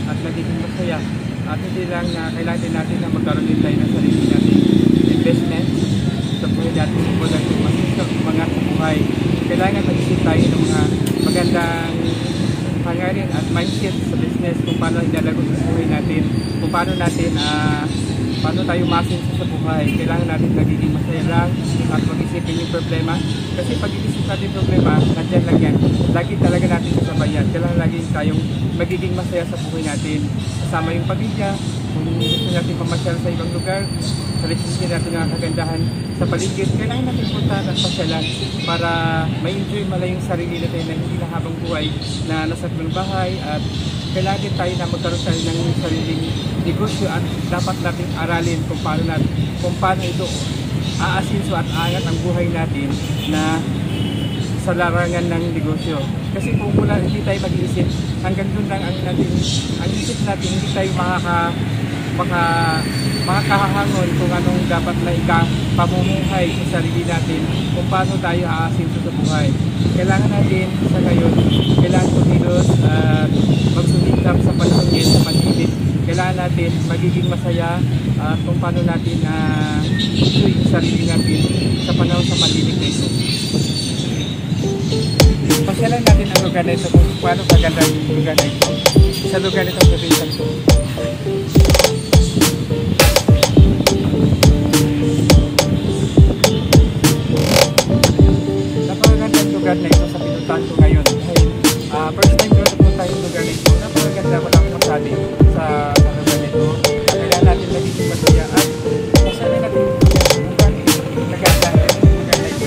at magiging masaya. At hindi lang na kailangan din natin na magkaroon din tayo ng sarili natin investment sa buhay natin, kumbaga yung mga sa buhay. Kailangan mag-isip tayo ng mga magandang hangarin at mindset sa business kung paano ilalago sa buhay natin, kung paano natin paano tayo masinsa sa buhay. Kailangan natin nagiging masaya lang at mag-isipin yung problema. Kasi pag iisip natin problema, nandiyan lang yan. Lagi talaga natin kasabayan. Kailangan lagi tayong magiging masaya sa buhay natin. Kasama yung pamilya, kung gusto natin mamasyal sa ibang lugar, salisin natin ang kagandahan sa paligid. Kailangan natin punta at pasyalan para ma-enjoy mala yung sarili natin na hindi na habang buhay na nasa bahay. At kailangan din tayo na magkaroon tayo ng sariling negosyo at dapat natin aralin kung paano ito aasinso at aangat ang buhay natin na sa larangan ng negosyo. Kasi kung mula hindi tayo mag-iisip, hanggang doon lang ang isip natin, hindi tayo makakahangon kung anong dapat na pamumuhay sa sarili natin, kung paano tayo aasinso sa buhay. Kailangan natin sa ngayon, kailangan kumilos at magsumikap sa panahon ngayon sa mag-init. Kailangan natin magiging masaya at kung paano natin enjoy yung sarili natin sa panahon sa mag-init na ito. Pasyalan natin ang lugar na ito kung paano kaganda yung lugar na ito sa lugar nito sa Pinsan ko. Napakaganda yung lugar na ito sa pinuntahan ko ngayon. First time ko napunta yung lugar na ito. Napakaganda ko lang masabi sa lugar na ito. Kailangan natin magiging masaya at pasyalan natin yung lugar na ito. Naganda yung lugar na ito.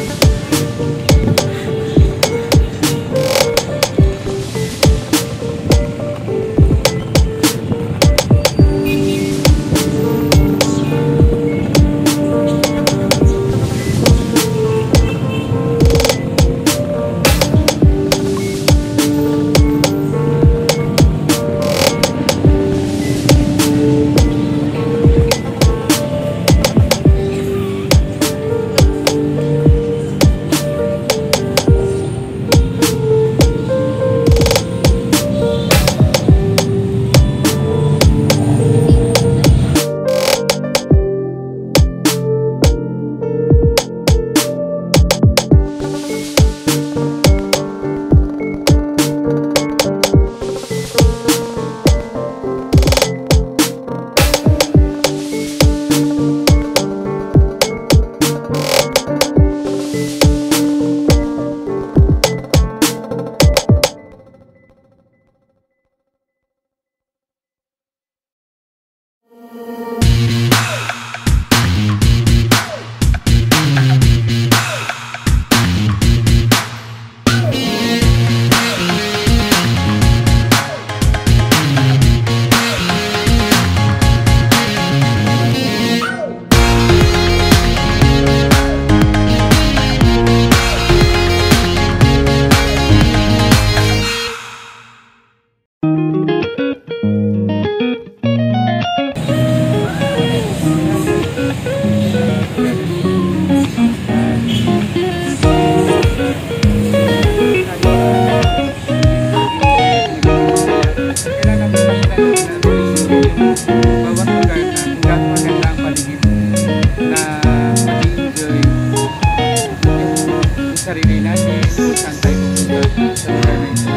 Sarili natin, saan tayo pupunta sa lugar na ito.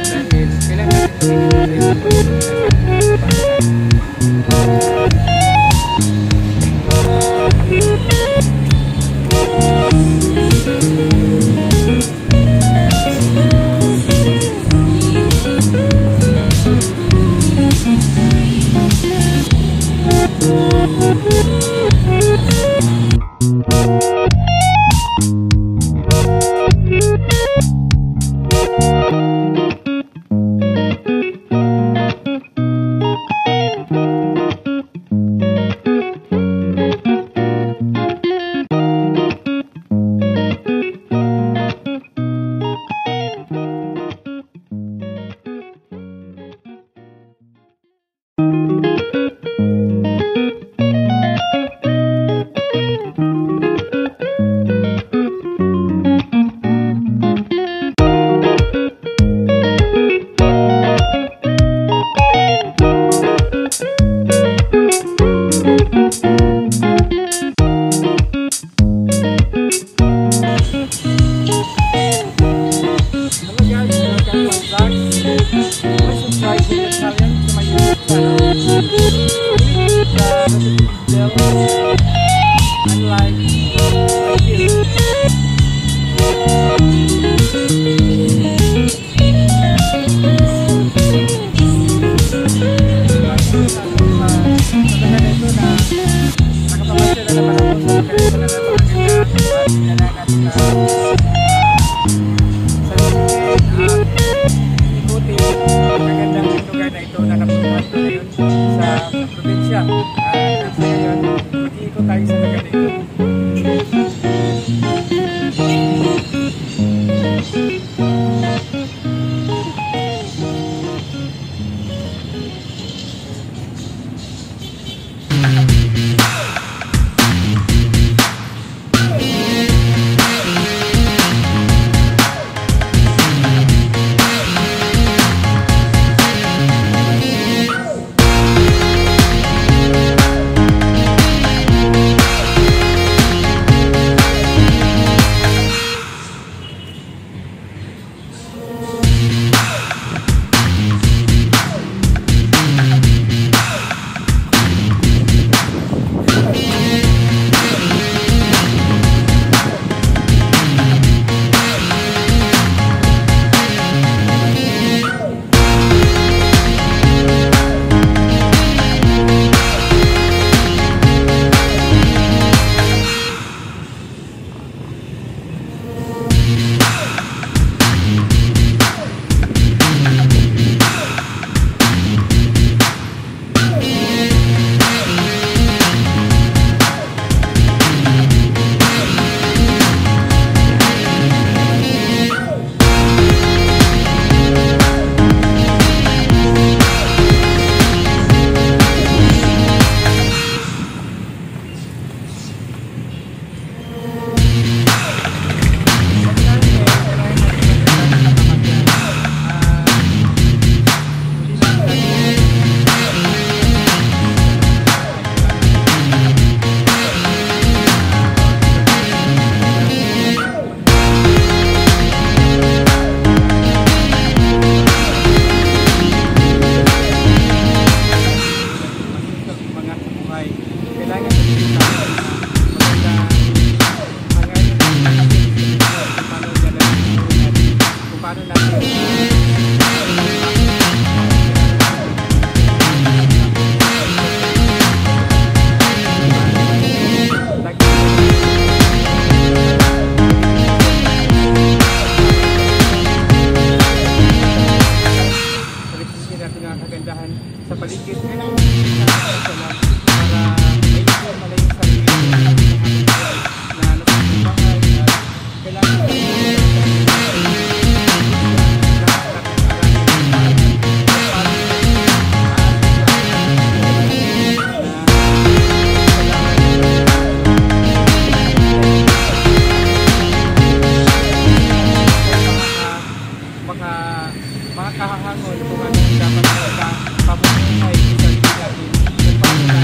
Dahil kailangan natin siya, no? Sa residential, unlike here. Tayo sa lugar na ito. Sa paligid ngayon para may malay yung sarili na nasa bahay at kailangan mga kahahangon kung ano dapat pamunuhay sa sarili natin.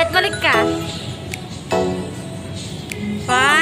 Balik ka. 5,